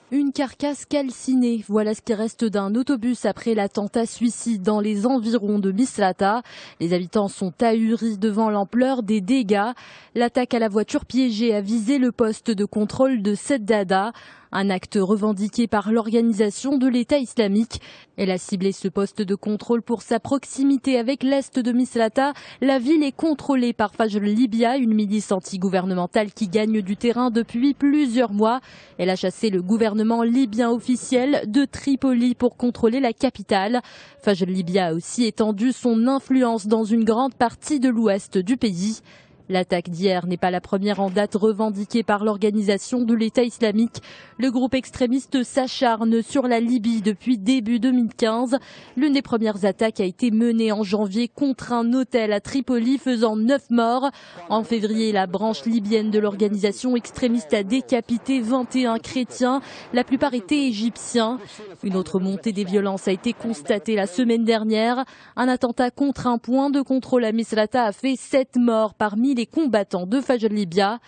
Une carcasse calcinée, voilà ce qui reste d'un autobus après l'attentat suicide dans les environs de Mislata. Les habitants sont ahuris devant l'ampleur des dégâts. L'attaque à la voiture piégée a visé le poste de contrôle de Seddada, un acte revendiqué par l'organisation de l'État islamique. Elle a ciblé ce poste de contrôle pour sa proximité avec l'est de Mislata. La ville est contrôlée par Fajr Libya, une milice anti-gouvernementale qui gagne du terrain depuis plusieurs mois. Elle a chassé le gouvernement libyen officiel de Tripoli pour contrôler la capitale. Fajr Libya a aussi étendu son influence dans une grande partie de l'ouest du pays. L'attaque d'hier n'est pas la première en date revendiquée par l'organisation de l'État islamique. Le groupe extrémiste s'acharne sur la Libye depuis début 2015. L'une des premières attaques a été menée en janvier contre un hôtel à Tripoli, faisant 9 morts. En février, la branche libyenne de l'organisation extrémiste a décapité 21 chrétiens. La plupart étaient égyptiens. Une autre montée des violences a été constatée la semaine dernière. Un attentat contre un point de contrôle à Mislata a fait 7 morts parmi les combattants de Fajr Libya.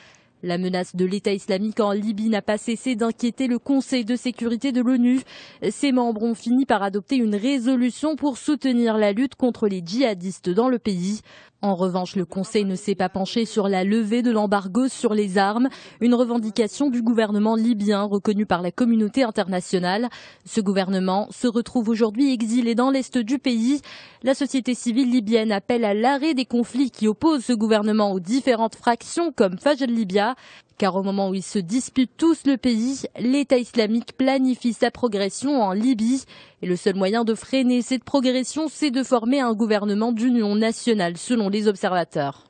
La menace de l'État islamique en Libye n'a pas cessé d'inquiéter le Conseil de sécurité de l'ONU. Ses membres ont fini par adopter une résolution pour soutenir la lutte contre les djihadistes dans le pays. En revanche, le Conseil ne s'est pas penché sur la levée de l'embargo sur les armes, une revendication du gouvernement libyen reconnue par la communauté internationale. Ce gouvernement se retrouve aujourd'hui exilé dans l'est du pays. La société civile libyenne appelle à l'arrêt des conflits qui opposent ce gouvernement aux différentes fractions comme Fajr Libya. Car au moment où ils se disputent tous le pays, l'État islamique planifie sa progression en Libye. Et le seul moyen de freiner cette progression, c'est de former un gouvernement d'union nationale, selon les observateurs.